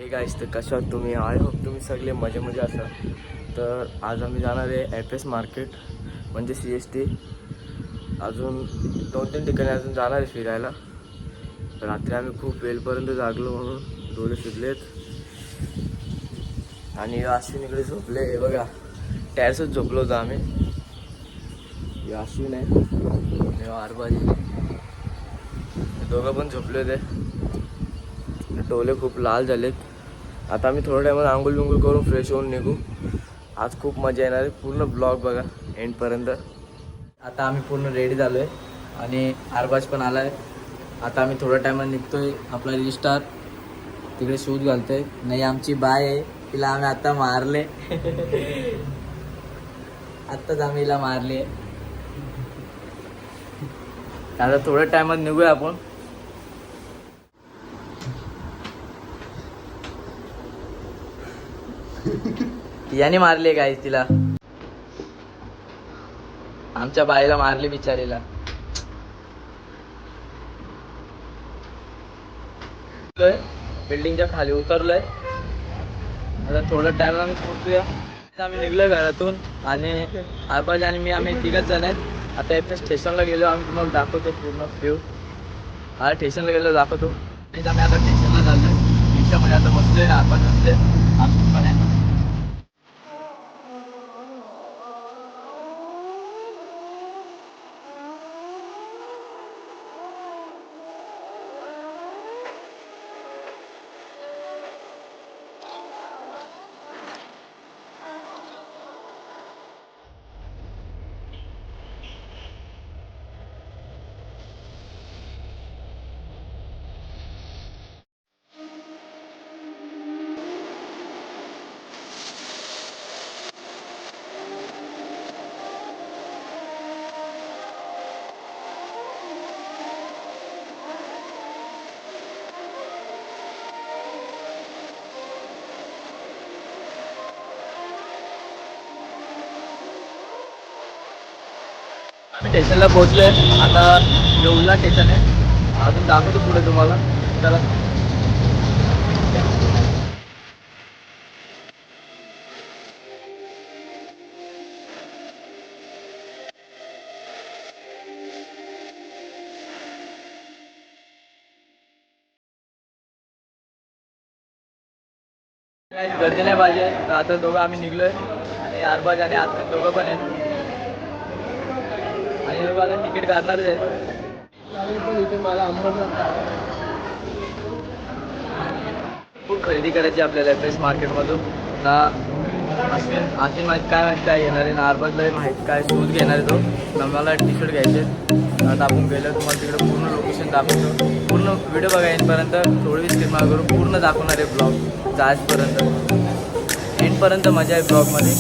Hey guys, तर कशा आहात तुम्ही? आय होप तुम्ही सगळे मजेमध्ये असाल. तर आज आम्ही जाणार आहे एफ एस मार्केट म्हणजे CST. अजून 2-3 ठिकाणी अजून जाणार आहे फिरायला. रात्री आम्ही खूप वेळपर्यंत जागलो म्हणून डोळे सुजलेत. आणि अश्विन इकडे झोपले, हे बघा टॅरसच झोपलो होतो आम्ही. हे अश्विन आहे, हे आरबाजी, दोघं पण झोपले होते. डोळे खूप लाल झालेत. आता आम्ही थोड्या टायमात आंघोळ बिंघोळ करून फ्रेश होऊन निघू. आज खूप मजा येणार आहे. पूर्ण ब्लॉग बघा एंडपर्यंत. आता आम्ही पूर्ण रेडी झालो आहे आणि आरबाज पण आला आहे. आता आम्ही थोड्या टायमात निघतोय. आपला रिस्टार तिकडे शूज घालतोय. नाही, आमची बाय आहे, तिला आम्ही आता मारले. आत्ताच आम्ही हिला मारले. आता थोड्या टायमात निघूया आपण. याने मारले काय तिला, आमच्या बाईला मारले बिचारीला. बिल्डिंगच्या खाली उतरलोय. आता थोडा टाइम आम्ही पोहोचूया. आम्ही निघलोय घरातून आणि आबाज आणि मी, आम्ही तिघच जण आहेत. आता एफ स्टेशनला गेलो. आम्ही तुम्हाला दाखवतो पूर्ण व्ह्यू. हा, स्टेशनला गेलो दाखवतो. आम्ही आता स्टेशनला चाललोय. रिक्षामध्ये आता बसलोय. आबाज बसले, आम्ही पण आहे. आम्ही स्टेशनला पोहोचलोय. आता येऊला स्टेशन आहे. अजून दाखवतो पुढे तुम्हाला. चला. काही गर्दी नाही पाहिजे. आता दोघं आम्ही निघलोय आणि आरबाज आणि आता दोघं पण आहेत. आणि दोघं आता तिकीट काढणारच आहेत. खूप खरेदी करायची आपल्याला एफ एस मार्केटमधून. ना अशी माहिती काय माहिती काय घेणार आहे ना, आरबाजला माहिती काय शूज घेणार आहे तो. ना मला टी-शर्ट घ्यायचे. आता आपण गेलं तुम्हाला तिकडे पूर्ण लोकेशन दाखवतो. पूर्ण व्हिडिओ बघा एंडपर्यंत. थोडी स्किमा करून पूर्ण दाखवणार आहे ब्लॉग जायचपर्यंत. एंडपर्यंत मजा आहे ब्लॉगमध्ये.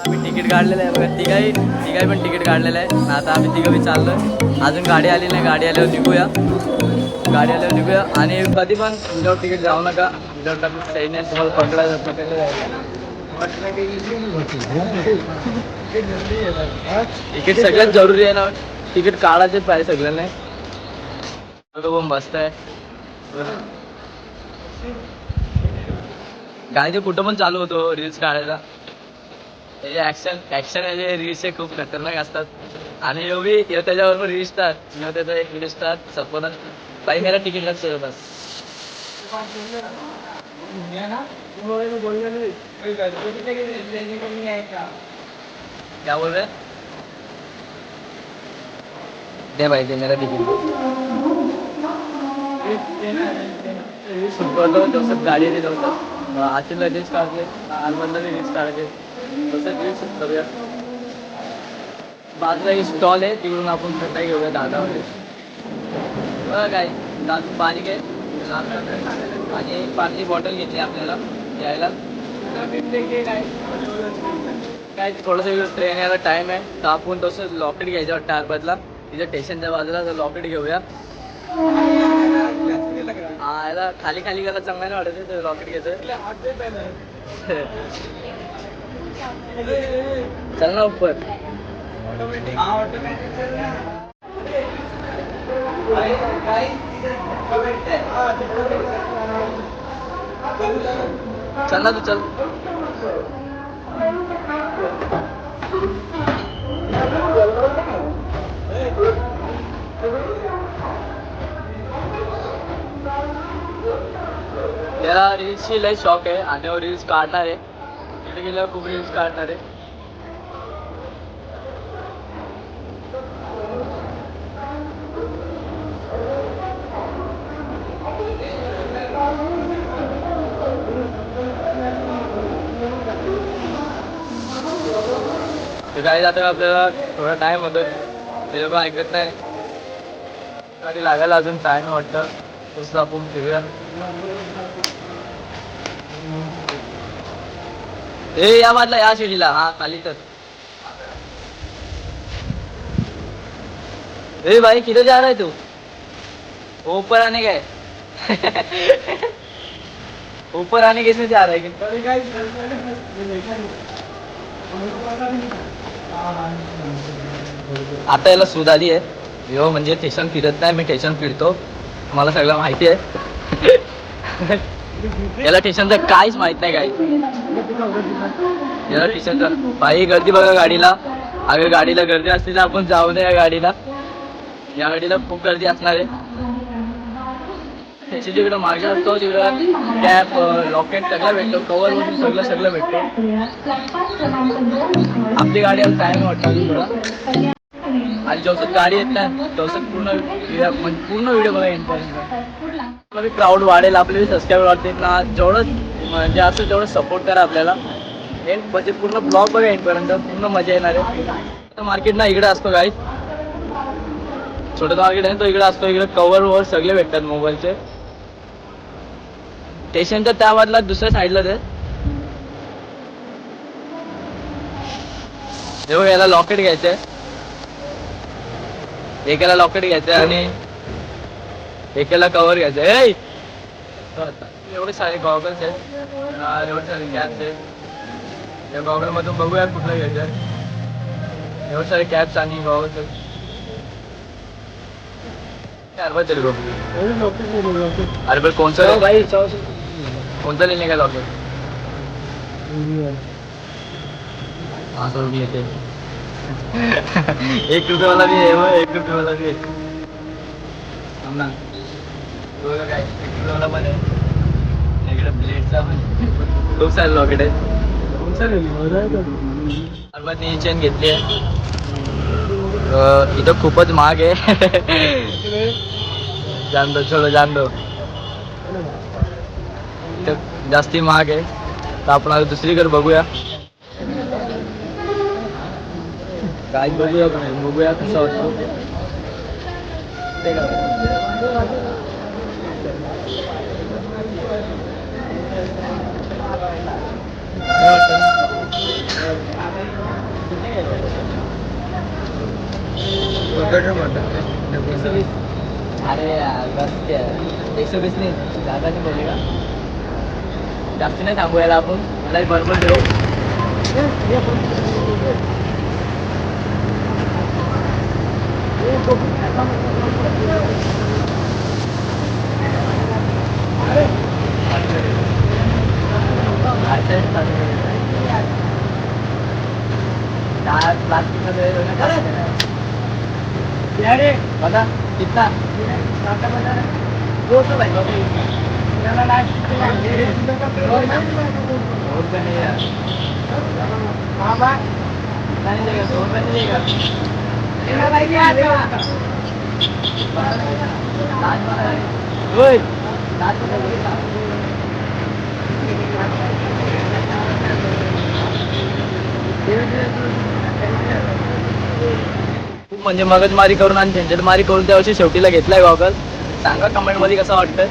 आम्ही तिकीट काढलेलं आहे बघा. तिघाही पण तिकीट काढलेलं आहे. आता आम्ही तिघं बी चाललो आहे. अजून गाडी आली नाही. गाडी आल्यावर निघूया. आणि कधी पण विदाउट तिकीट जाऊ नका. विदाउट टाकून काही नाही, तुम्हाला पकडलं जायचं. तिकीट सगळ्यात जरुरी आहे ना. तिकीट काढायचेच पाहिजे सगळ्यांना. पण मस्त आहे. काय ते कुठं पण चालू होतो रील्स काढायला. ऍक्शन रील्स खूप खतरनाक असतात. आणि एवढी त्याच्याबरोबर रील स्टार, त्याचा एक रील स्टार सपना बाई मेरा तिकीट लागतं बस. क्या बोल रहे? दे भाई, दे मेरा तिकीट. जसं गाडी येते तसं आशीला रील्स काढले, आरमधला रील्स काढले, तसं रील्स करूया. बाजूला एक स्टॉल आहे, तिकडून आपण थंडाई घेऊया दादामध्ये. बघा काय, पाणी घे आणि पाण्याची बॉटल घेतली आपल्याला यायला. काय थोडंसं ट्रेन यायला टाईम आहे, तर आपण तसं लॉकेट घ्यायचं वाटतं आरबाजला. तिच्या स्टेशनच्या बाजूला लॉकेट घेऊया. हा, याला खाली गेला चांगला नाही वाटत आहे लॉकेट घ्यायचं. चल ना ऊपर. चल ना तू चल. त्याला रील्सची लय शॉक आहे आणि रील्स काढणार आहे. तिथे गेल्यावर खूप रील्स काढणार आहे. गाडी जाताना आपल्याला थोडा टाइम होतो. ते लोक ऐकत नाही. गाडी लागायला अजून टाइम वाटतं. तसं आपण फिरूया. ए या बाजला या शिडीला. हा खाली तर. ए भाई किधर जा रहा है तू? ऊपर आने का है. ऊपर आने किसने जा रहा है? आता याला सूद आली आहे. यो म्हणजे स्टेशन फिरत नाही. मी स्टेशन फिरतो. मला सगळं माहिती आहे. याला स्टेशनचं काहीच माहित नाही. काय याला स्टेशनचं बाई गर्दी बघा गाडीला. अगर गाडीला गर्दी असली तर आपण जाऊ नये. या गाडीला खूप गर्दी असणार आहे. त्याची जिकडं मागे असतो तिकडं कॅप लॉकेट सगळं भेटतो. कवर वरून सगळं भेटतो. आपली गाडी टाइम वाटतो थोडा. आणि जवसात गाडी येत नाही जवसात पूर्ण व्हिडिओ बघा एंडपर्यंत. क्राऊड वाढेल. आपले सबस्क्राईबर वाढतील ना. जेवढं म्हणजे असं तेवढं सपोर्ट करा आपल्याला. एंड म्हणजे पूर्ण ब्लॉग बघा एंडपर्यंत. पूर्ण मजा येणार आहे. आता मार्केट ना इकडे असतो गाईज. छोटं मार्केट आहे तो इकडे असतो. इकडे कवर वर सगळे भेटतात मोबाईलचे. स्टेशनच्या त्या बाजूला दुसऱ्या साईडला ते तेव्हा याला लॉकेट घ्यायचंय. एकाला लॉकेट घ्यायचंय आणि एकाला कव्हर घ्यायचंय. एवढे सारे गॉगल्स आहेत. एवढे सारे कॅप्स आहेत. या गॉगल मधून बघूया कुठलं घ्यायचंय. एवढे सारे कॅप्स आणि गॉगल्स आहेत. तेरे को अरे पर कौन सा भाई कौन सा लेने का लॉकेट? 500 रुपये थे. 1 रुपये वाला भी है वो. 1 रुपये वाला भी है. ना 1 रुपये वाला पण आहे. इकडे ब्लेडचा खूप सारे लॉकेट आहेत. खूप सारे चेन घेतली आहे. इथं खूपच महाग आहे. जान दो इथं जास्ती महाग आहे. तर आपण आता दुसरीकडे बघूया. काय बघूया कसं वाटतं. अरे बस 120 नाही. ज्यादा नाही बोलेगा. जास्त नाही थांबवायला आपण. मला बरोबर देऊ. प्लास्टिक मध्ये बता कितना 200 भाई. 100 रुपये नहीं यार. नहीं देगा 100 रुपये नहीं देगा. खूप म्हणजे मगजमारी करून आणि झंझटमारी करून त्या वर्षी शेवटीला घेतलाय गॉगल. सांगा कमेंट मध्ये कसं वाटतंय.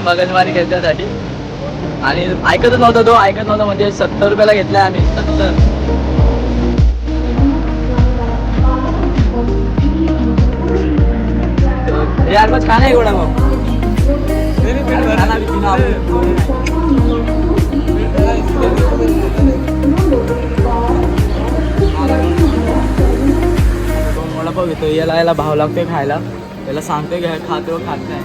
मगजमारी घेण्यासाठी आणि ऐकतच नव्हता तो. ऐकत नव्हता म्हणजे 70 रुपयाला घेतलाय आम्ही. 70 यार बस खाना है घोड़ा को. खाना भी पीना वडापाव घेतो. याला भाव लागतोय खायला. याला सांगतोय घ्या खातो खात नाही.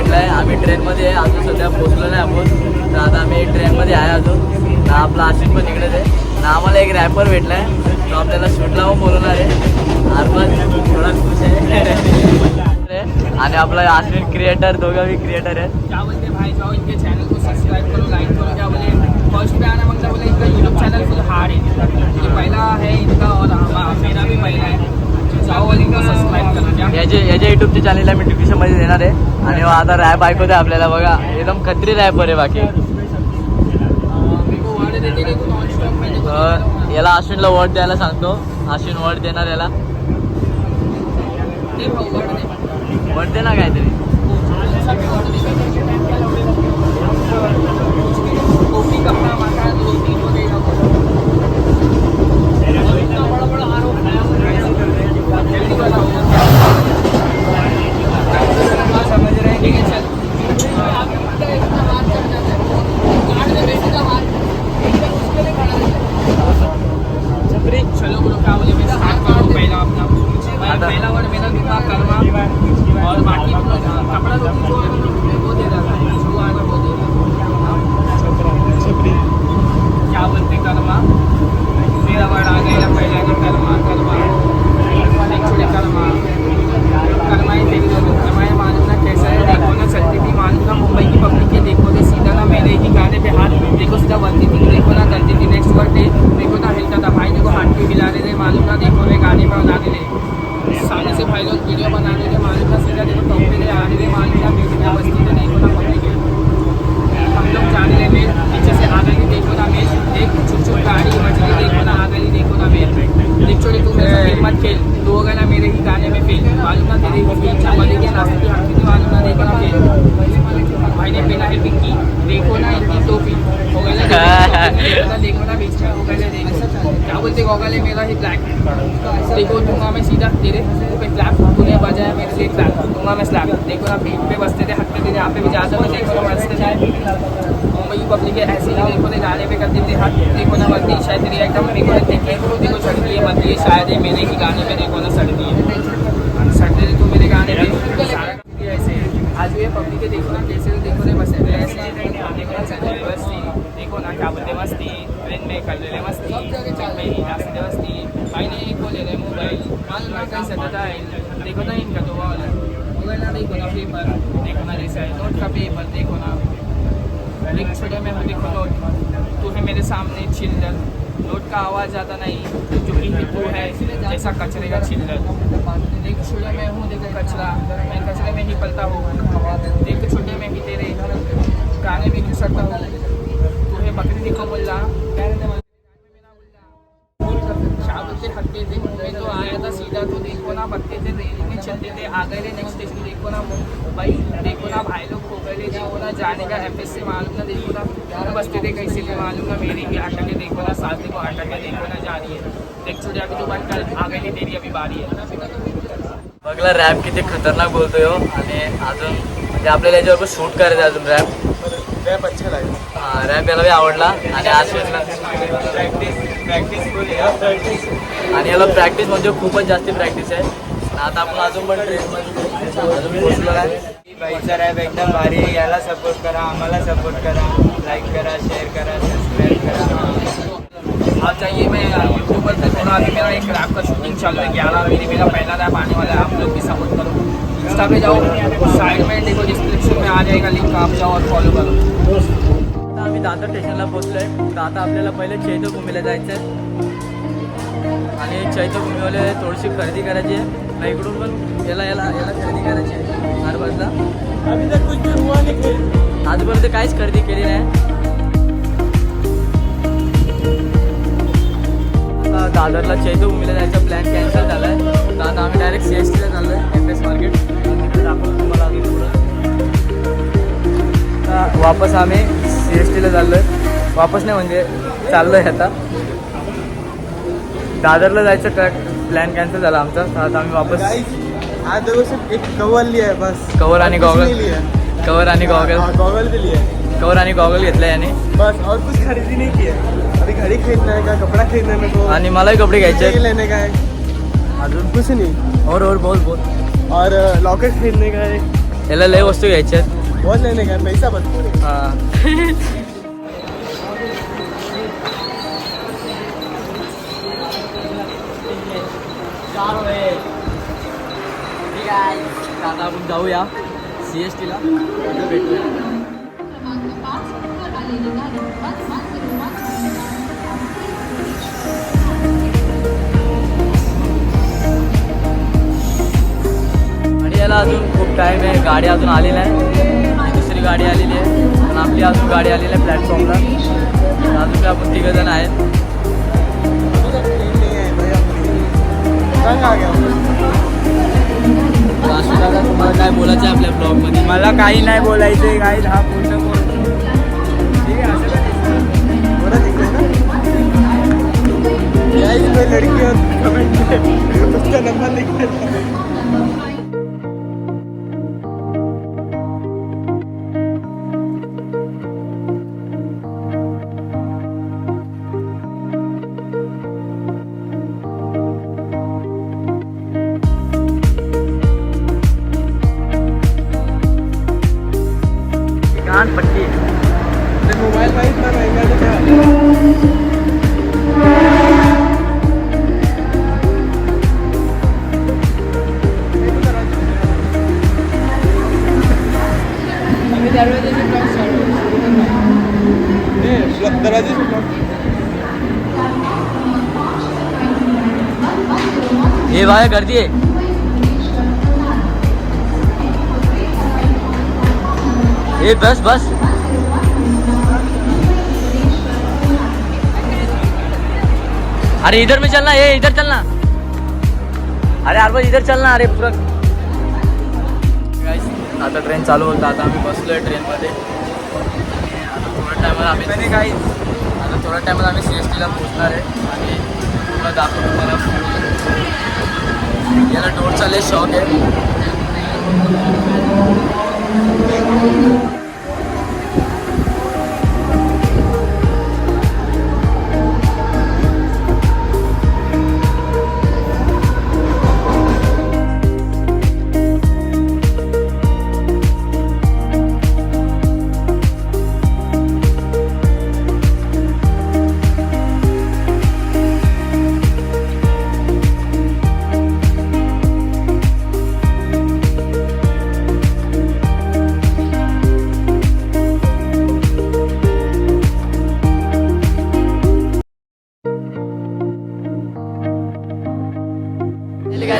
भेटलाय. आम्ही ट्रेनमध्ये आहे अजून, सध्या पोहोचलो नाही आपण. तर आता आम्ही ट्रेनमध्ये आहे अजून. ना आपला आशिष पण इकडेच आहे. ना आम्हाला एक रॅपर भेटलाय, तो आपल्याला शूटला बोलवणार आहे. आरमान थोडा खुश आहे. आणि आपला आशिष क्रिएटर, दोघं भी क्रिएटर आहेत. क्या बोलते भाई, जाओ इनके चैनल को सब्सक्राइब करो, लाइक करो. क्या बोले फर्स्ट पे आना मतलब बोले इनका यूट्यूब चैनल फुल हार्ड है. ये पहला है इनका और मेरा भी पहला है. जाओ और इनको सब्सक्राइब करो. क्या याच्या यूट्यूबच्या चॅनलला मी डिस्क्रिप्शनमध्ये देणार आहे. आणि आता रॅप ऐकवते आपल्याला बघा, एकदम खत्री रॅपर आहे. बाकी मेरे को वर्ड देते नहीं तो नॉन स्टॉप मैंने याला अश्विनला वर्ड द्यायला सांगतो. अश्विन वर्ड देणार याला. दे भाऊ वर्ड दे. वर्ड दे ना काहीतरी. कॉफी कपड़ा मकान 2-3 हो गई. इतना बड़ा बड़ा आरो जल्दी बनाओ. समझ रहे हैं. ठीक है चल. चलो बोलो क्या बोले. मैं स्टार्ट करूँ पहला अपना. पहला वर्ड मेरा दूंगा कर्मा. और बाकी कपड़ा वो दे रहा था, जो आना वो दे रहा. क्या बोलते कर्मा. मेरा वर्ड आ गया पहला का कर्मा. कर्मा छोटे कर्मा. कर्मा ही देख लो. कर्मा ही मालूम ना कैसा है. देखो ना चलती थी मालूम ना मुंबई की पब्लिक के. देखो ना सीधा ना मेरे ही गाने पे हाथ देखो सीधा बनती थी. देखो ना करती थी. नेक्स्ट वर्ड देखो ना हिलता था भाई. देखो हाथ भी हिला रहे थे मालूम ना. देखो वे गाने पे बना रहे थे. सामने से भाई लोग वीडियो बना रहे थे मालूम ना. सीधा देखो टॉप पे आ रहे थे मालूम ना. म्यूजिक में बजती थे. देखो ना पब्लिक हम लोग जाने रहे मेल. पीछे से आ गई देखो ना मेल. एक छुप छुप गाड़ी बज रही. देखो ना आ गई देखो ना मेल. देख छोड़ी तू मेरे साथ मत खेल. तू हो गया ना मेरे ही गाने में फेल. मालूम ना तेरे ही चावल के नाश्ते की हंसी थी मालूम ना. देखो ना फेल. भाई ने पहना है पिंकी. देखो ना इतनी टोपी हो गई ना. देखो ना बीच में हो गए. देखो क्या बोलते गॉगल है मेरा ही ब्लैक. देखो दूंगा मैं सीधा तेरे पे क्लैप. तूने बजाया मेरे लिए क्लैप. दूंगा मैं स्लैप. देखो ना बीट पे बसते थे हटते थे. यहाँ पे भी जाते थे. देखो ना बसते थे. मुंबई की पब्लिक है ऐसे ही. देखो ना गाने पे करते थे हाथ. देखो ना बदली शायद तेरी एकदम. देखो देखो चढ़ती है बदली शायद है मेरे ही गाने पे. देखो ना सड़ती है सड़ते थे तू मेरे गाने पे. ऐसे आज ये पब्लिक है. देखो ना कैसे देखो ना बस ऐसे. देखो ना चल रही मस्ती. देखो ना क्या बोलते मस्ती. ट्रेन में कर ले मस्ती. भाई नाचते मस्ती. भाई ने एक बोले रहे मोबाइल मालूम ना कैसे था. देखो ना इनका तो वॉल मोबाइल ना. देखो ना पेपर. देखो ना जैसा है नोट का पेपर. देखो ना एक छोटे में हूँ. देखो नोट तू है मेरे सामने चिल्लर. नोट का आवाज़ ज़्यादा नहीं जो कि तू है जैसा कचरे का चिल्लर. देख छोटे में हूँ देखो कचरा. मैं कचरे में ही पलता हूँ. देख छोटे में ही तेरे गाने में घुसरता हूँ. तू है बकरी को मुल्ला. बोलते हटते थे. मैं तो आया था सीधा. तो देखो ना बकते थे रेल में चलते थे. आ गए नेक्स्ट स्टेशन. देखो ना भाई. देखो ना भाई लोग खो गए. देखो ना जाने का एफएस से मालूम ना. देखो ना बसते थे कैसे थे मालूम ना. मेरी भी अटके. देखो ना साथ देखो अटके. देखो ना जा रही है. देख छोटे अभी तो बंद कर. आ गई तेरी अभी बारी है. बघला रॅप किती खतरनाक बोलतोय हो. आणि अजून म्हणजे आपल्याला याच्यावर शूट करायचं अजून रॅप अच्छा लागेल. हां रॅप याला बी आवडला. आणि आशिषला प्रॅक्टिस आणि याला प्रॅक्टिस म्हणजे खूपच जास्त प्रॅक्टिस आहे. आता आपण अजून पण ट्रेनमध्ये अजून पोहोचलो आहे. भाईचा रॅप एकदम भारी आहे. याला सपोर्ट करा. आम्हाला सपोर्ट करा. लाईक करा. शेअर करा. सबस्क्राईब करा. हाँ चाहिए. मैं यूट्यूब पर से थोड़ा अभी मेरा एक रैप का शूटिंग चल रहा है. 11 बजे मेरा पहला रैप आने वाला है. आप लोग भी सपोर्ट करो. इंस्टा पे जाओ साइड में देखो डिस्क्रिप्शन में आ जाएगा लिंक. आप जाओ और फॉलो करो. आता आम्ही दादर स्टेशनला पोहोचलो आहे. तर आता आपल्याला पहिले चैत्यभूमीला जायचं आहे. आणि चैत्यभूमीवाले थोडीशी खरेदी करायची आहे. मग इकडून पण याला याला याला खरेदी करायची आहे. आरबाजला आजपर्यंत काहीच खरेदी केली नाही. आता दादरला चैत्यभूमीला जायचा प्लॅन कॅन्सल झाला आहे. तर आता आम्ही डायरेक्ट CSTला चाललो आहे. एफ एस मार्केट तिकडे दाखवतो तुम्हाला अजून पुढं. वापस आम्ही CSTला चाललो आहे. वापस नाही म्हणजे चाललो आहे आता. दादरला जायचं प्लॅन कॅन्सल झाला आमचा. तर आता आम्ही वापस आज देखो सिर्फ एक कवर लिया है बस. कवर आणि गॉगल. कवर आणि गॉगल. गॉगल भी लिया है. कवर आणि गॉगल घेतला याने. बस और कुछ खरीदी नहीं किया. अभी घड़ी खरीदना है का. कपड़ा खरीदना है मेरे को. आणि मलाही कपडे घ्यायचे तेल लेने का है. अजून कुछ नहीं. और बोल और लॉकेट खरीदने का है. याला लय वस्तू घ्यायच्या आहेत. बहुत लेने का पैसा भरपूर है. हा ठीक आहे आता आपण जाऊया CST ला तिथे भेटूया. आणि याला अजून खूप टाईम आहे. गाडी अजून आली नाही. दुसरी गाडी आलेली आहे पण आपली अजून गाडी आलेली आहे प्लॅटफॉर्मला. अजून काय आपण 3 जण आहेत. रंग आ गया. राशू दादा तुम्हाला काय बोलायचं आहे आपल्या ब्लॉगमध्ये? मला काही नाही बोलायचंय काय हा पूर्ण बोल. ठीक आहे असं बड़ा दिख रहा है ना. क्या इसमें लड़की और कमेंट में उसका नंबर लिख देता है. पट्टी मोबाइल भाई इतना महंगा तो क्या. दरवाजे से ये भाई कर दिए. ये बस बस अरे इधर में चलना. ये इधर चलना. अरे अरे इधर चलना. अरे पूरा Guys, आता ट्रेन चालू होता. आता आम्ही बसलोय ट्रेनमध्ये. आता थोड्या टायमात आम्ही CST ला पोहोचणार आहे आणि तुला दाखवतो मला. याला डोरचा लय शॉक आहे.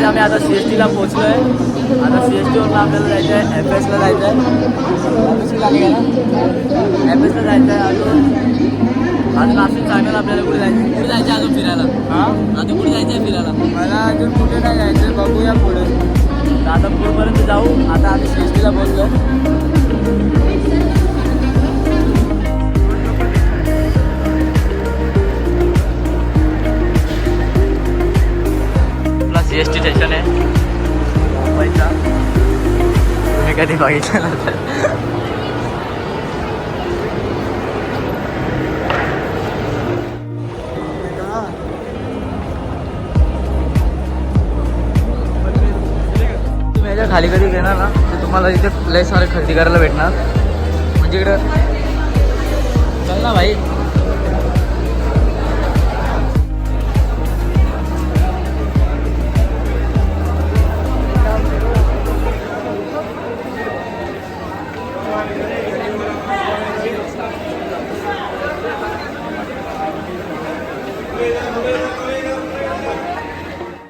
आम्ही आता CST ला पोहोचलो आहे. आता CST वरून आपल्याला जायचं आहे FS ला जायचं आहे. FS ला जायचं आहे. अजून नाशिक सांगेल आपल्याला कुठे जायचं. कुठे जायचं अजून फिरायला? अजून कुठे जायचं आहे फिरायला? मला अजून कुठे नाही जायचं बघूया पुढे. तर आता पुढेपर्यंत जाऊ. आता आम्ही CST ला पोहोचलो. CST स्टेशन आहे मुंबईचा. तुम्ही कधी बघितलं नसेल. तुम्ही याच्या खाली कधी घेणार ना तर तुम्हाला इथे लय सारे खरेदी करायला भेटणार. म्हणजे इकडं चल ना भाई.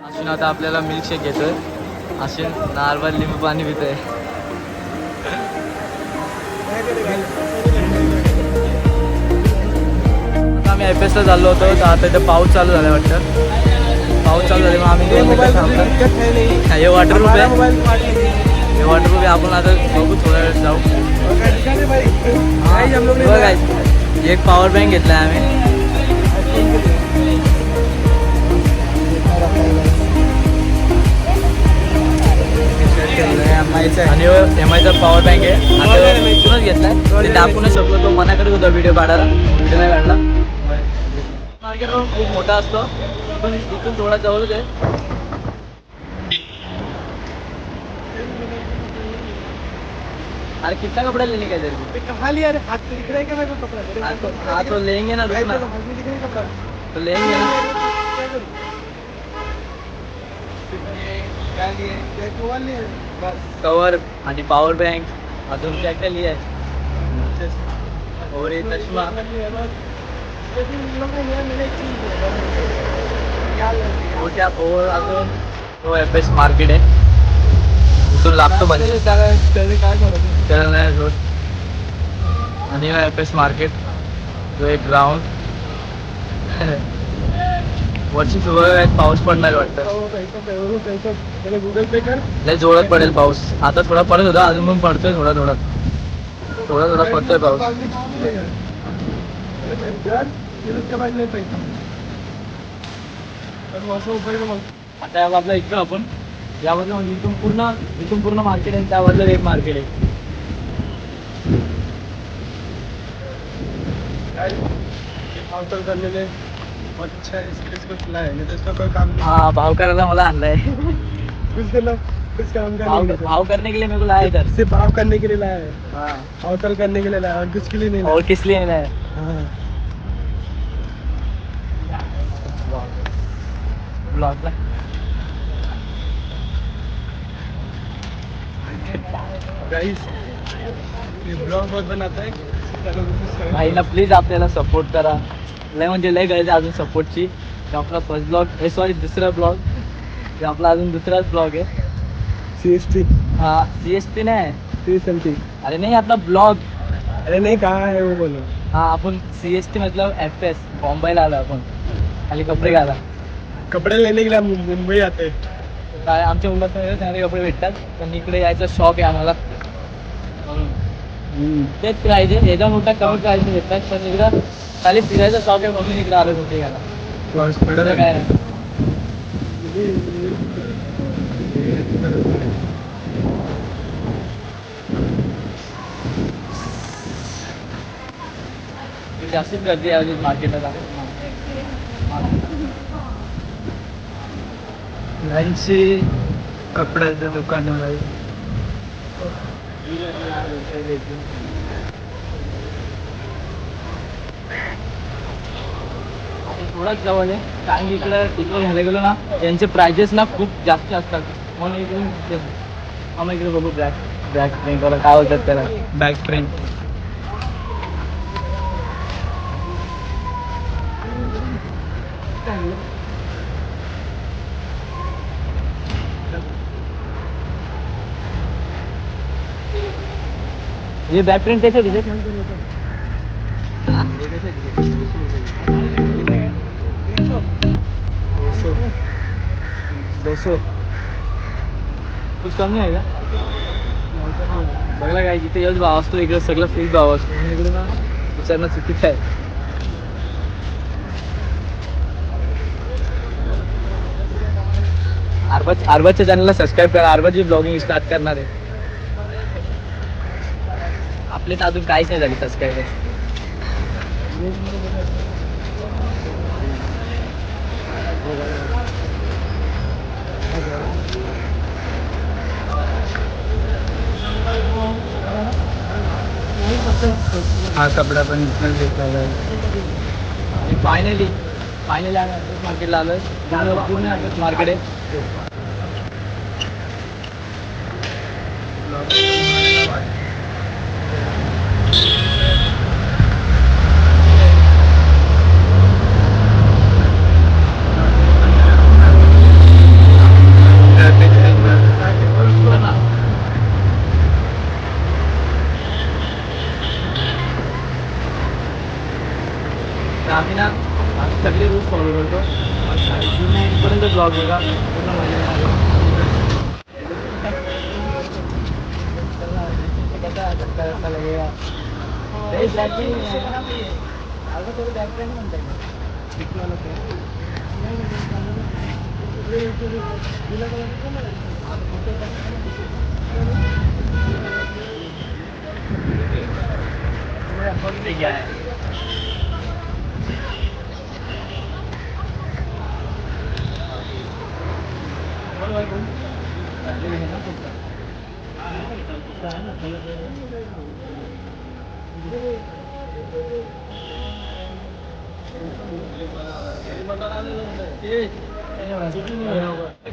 अश्विन आता आपल्याला मिल्कशेक घेतोय. अश्विन नारळ लिंबू पाणी पितोय. आता आम्ही FS ला चाललो होतो. तर आता इथे पाऊस चालू झाला वाटतं. पाऊस चालू झाले मग आम्ही हे वॉटरप्रूफ आहे. हे वॉटरप्रूफ आहे. आपण आता बघू थोड्या वेळ जाऊ. एक पॉवर बँक घेतलाय आम्ही. आणि MIचा पॉवर बँक आहे. आता इथूनच घेतलाय. ते टाकूनच शकतो. तो मना करत होता व्हिडिओ काढायला. व्हिडिओ नाही काढला. मार्केट खूप मोठा असतो पण इथून थोडा जवळच आहे. अरे कितना कपड़ा लेने का तेरे को? कहा लिया रे हाथ दिख रहा है क्या मेरे को कपड़ा हाँ तो लेंगे ना, रुक ना। दिख रहा है कपड़ा तो लेंगे ना। क्या लिए टोवल लिए बस कवर आणि पॉवर बँक अजून काय काय लिहाय और ये चष्मा. वो क्या और अजून तो FS मार्केट आहे इथून लागतो म्हणजे त्याने काय करायचं त्याला नाही रोड आणि FS मार्केट जो एक ग्राउंड वरची सुरुवात पाऊस पडणार वाटतं त्याला गुगल पे कर लय जोरात पडेल पाऊस आता थोडा पडत होता अजून पण पडतोय थोडा थोडा थोडा थोडा पडतोय पाऊस आता या बाजूला इकडं आपण या बाजूला म्हणजे इथून पूर्ण मार्केट आहे त्या बाजूला एक मार्केट आहे अवतल करने में बहुत अच्छा है इसको खिलाया है नहीं तो इसका कोई काम नहीं हा भाव करायला मला आणलाय कुछ देना कुछ काम का नहीं भाव करने के लिए मेरे को लाया इधर सिर्फ भाव करने के लिए लाया है हाँ अवतल करने के लिए लाया और कुछ के लिए नहीं और किस लिए लाया हाँ ब्लॉगला गाइस ये ब्लॉग बहुत बनाता है भाईला प्लीज आपल्याला सपोर्ट करा लय म्हणजे लय गरज आहे अजून सपोर्टची तो आपला फर्स्ट ब्लॉग सॉरी दुसरा ब्लॉग ते आपला अजून दुसराच ब्लॉग आहे CST हा CST नाही CST अरे नहीं अपना ब्लॉग अरे नहीं कहा है वो बोलो हाँ आपण CST मतलब FS बॉम्बेला आलो आपण खाली कपडे घाला कपड़े लेने के लिए हम मुंबई आते हैं काय आमच्या मुंबईत चांगले कपडे भेटतात पण इकडे यायचा शॉक आहे आम्हाला तेच पाहिजे याचा मोठा कमी प्राईस भेटतात पण इकडं खाली फिरायचा शॉक आहे म्हणून इकडे आलो कुठे घाला बस दुसरं काय नाही. जास्तीच गर्दी आहे मार्केटला फॅन्सी कपड्याचं दुकान आहे थोडाच जवळ आहे कारण की इकडे घ्यायला गेलो ना यांचे प्राइजेस ना खूप जास्त असतात म्हणून इकडे आम्ही इकडे बघू बॅक प्रिंट वगैरे काय होतात त्याला बॅक प्रिंट ये बैक प्रिंट कैसे डिजाइन 200 कुछ कम नहीं आहे का बघला काय जिथे येऊच भाव असतो इकडे सगळं फ्रीज भाव असतो म्हणून इकडे ना विचारणं चुकीचं आहे आरबाजच्या चॅनलला सबस्क्राईब करा आरबाजी ब्लॉगिंग स्टार्ट करणार आहे आपले तर अजून काहीच नाही झाली सबस्क्राईबर हा कपडा पण इथनं घेतलेला आहे फायनली मार्केटला आलोय पूर्ण मार्केट आहे आम्ही ना आम्ही सगळे रूल्स फॉलो करतो इथपर्यंत ब्लॉग बघा पूर्ण मजा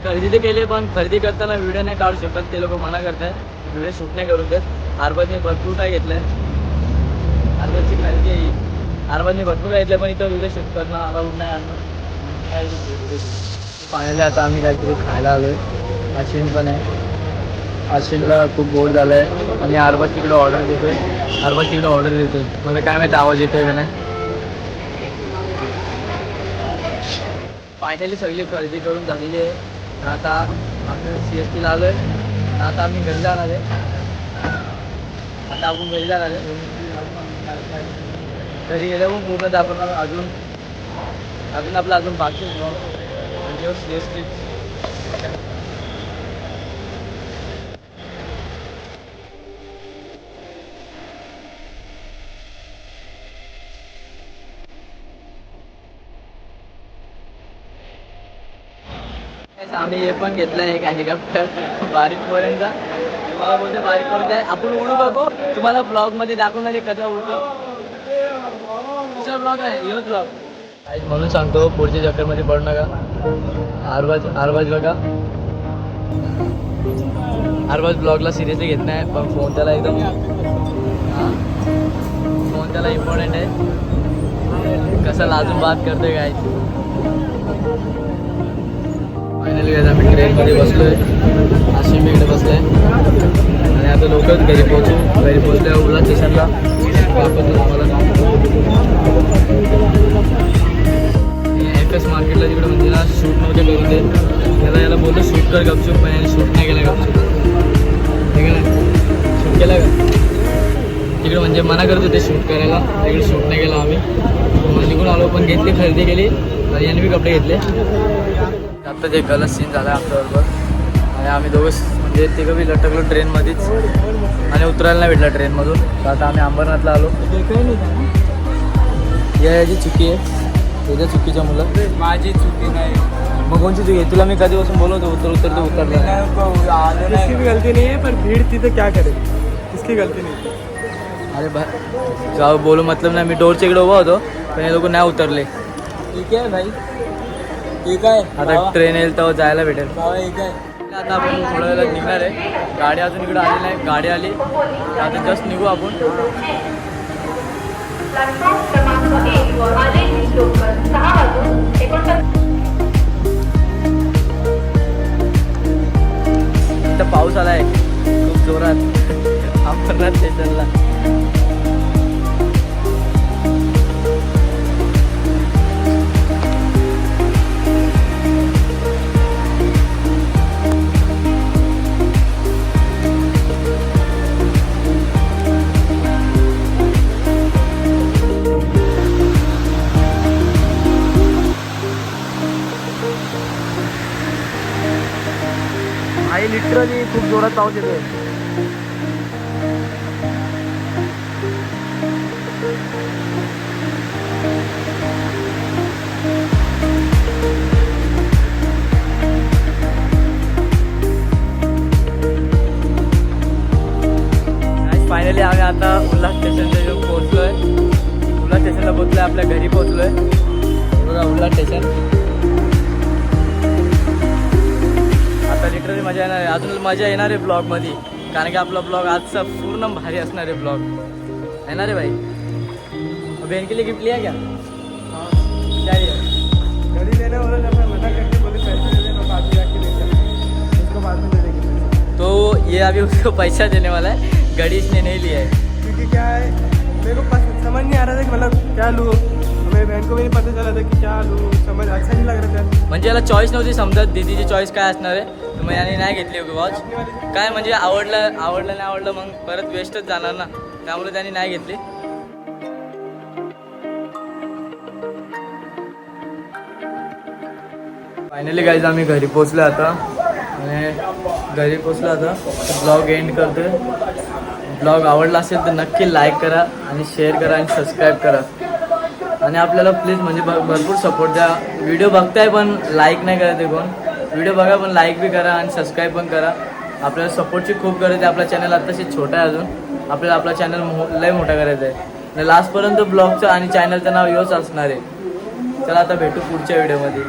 खरेदी ते केली पण खरेदी करताना व्हिडिओ नाही काढू शकत ते लोक मना करतात व्हिडिओ शूट नाही करून देत आरबाजने भरपूर काय घेतलंय आरबाजची खरेदी आरबाजने भरपूर काय घेतलंय पण इथं व्हिडिओ शूट करणं अलाउड नाही आणणं फायनली आता आम्ही काहीतरी खायला आलोय अश्विन पण आहे अश्विनला खूप बोर झालंय आणि आरबाज तिकडे ऑर्डर देतोय आरबाज तिकडे ऑर्डर देतोय मला काय माहिती आवाज येतोय का नाही फायनली सगळी खरेदी करून झालेली आहे आता आपण CSTला आलो आहे आता आम्ही घरी जाणार आहे आता आपण घरी जाणार आहे घरी गेल्या पण पूर्ण आपण अजून आपलं अजून बाकी म्हणजे CST आम्ही हे पण घेतलं एक हेलिकॉप्टर बारीक पोरांचा तुम्हाला बोलतो बारीक पोरांचा आहे आपण उडू बघू तुम्हाला ब्लॉग मध्ये दाखवणार कसा उडतो दुसरा ब्लॉग आहे ह्योच ब्लॉग म्हणून सांगतो पुढच्या चक्करमध्ये पडू नका आरबाज बघा आरबाज ब्लॉगला सिरियसली घेत नाही पण फोन त्याला एकदम फोन त्याला इम्पॉर्टंट आहे कसा लाजून बात करतोय काय फायनली आम्ही ट्रेनमध्ये बसलोय आश्विन इकडे बसलोय आणि आता लवकरच घरी पोहोचल्या उल्ला स्टेशनला वापस आम्हाला एकच मार्केटला तिकडे म्हणजे ना शूट नव्हते करून दे याला बोललो शूट कर गपचूप पण याने शूट नाही केला गपचूप ठीक आहे ना शूट केला का तिकडे म्हणजे मना करत होते शूट करायला तिकडे शूट नाही केला आम्ही निघून आलो पण घेतली खरेदी केली याने बी कपडे घेतले आता जे गलत सीन झाला आमच्याबरोबर आणि आम्ही दोघं म्हणजे तिघं बी लटकलो ट्रेनमध्येच आणि उतरायला नाही भेटला ट्रेनमधून तर आता आम्ही अंबरनाथला आलो याची चुकी आहे तुझ्या चुकीच्या मुलं माझी चुकी नाही मग कोणची चुकी आहे तुला मी कधीपासून बोलवतो उतर तो उतरला किसकी भी गलती नहीं है पर भीड़ थी तो क्या करे किसकी गलती नहीं अरे जाऊ बोलू मतलब नाही मी डोरच्या इकडे उभा होतो पण हे लोक नाही उतरले ठीक आहे भाई ठीक आहे आता ट्रेन येईल तेव्हा जायला भेटेल बाबा ठीक आहे आता आपण थोड्या वेळेला निघणार आहे गाडी अजून इकडे आली नाही गाडी आली आता जस्ट निघू आपण प्लॅटफॉर्म क्रमांक 1 वर आलेली लोकल 6:49 इथं पाऊस आलाय खूप जोरात अंबरनाथ स्टेशनला आई लिटरली खूप जोरात पाऊस येतोय फायनली आम्ही आता उल्हास स्टेशनला येऊन पोहोचलोय उल्हास स्टेशनला पोहोचलोय आपल्या घरी पोहोचलोय बघा उल्हास स्टेशन आता लिटरली मजा येणार आहे अजून मजा येणार आहे ब्लॉगमध्ये कारण की आपला ब्लॉग आजचा पूर्ण भारी असणार आहे ब्लॉग येणार आहे भाई बहन के लिए गिफ्ट लिया क्या क्या लिया गाड़ी लेने वाला जब मैं मना करके बोले पैसे दे दे मैं बाद में जाके लेकर उसको बाद में दे देंगे तो ये अभी उसको पैसा देने वाला है गाड़ी इसने नहीं लिया है क्योंकि क्या है मेरे को समझ नहीं आ रहा था कि मतलब क्या लूँ मेरी बहन को भी नहीं पता चला था कि क्या लूँ समझ अच्छा नहीं लग रहा था म्हणजे याला चॉईस नव्हती समजत दीदीची चॉईस काय असणार आहे तर मग याने नाही घेतली वॉच काय म्हणजे आवडलं नाही आवडलं मग परत वेस्टच जाणार ना त्यामुळे त्यांनी नाही घेतली फायनली गाईज आम्ही घरी पोचलो आता आणि घरी पोचलो आता ब्लॉग एंड करतोय ब्लॉग आवडला असेल तर नक्की लाईक करा आणि शेअर करा आणि सबस्क्राईब करा आणि आपल्याला प्लीज म्हणजे भरपूर सपोर्ट द्या व्हिडिओ बघताय पण लाईक नाही करत आहे कोण व्हिडिओ बघा पण लाईक बी करा आणि सबस्क्राईब पण करा आपल्याला सपोर्टची खूप गरज आहे. आपला चॅनल आत्ताशी छोटा आहे अजून. आपल्याला आपला चॅनल लय मोठा करायचा आहे आणि लास्टपर्यंत ब्लॉगचं आणि चॅनलचं नाव योच असणार आहे. चला आता भेटू पुढच्या व्हिडिओमध्ये.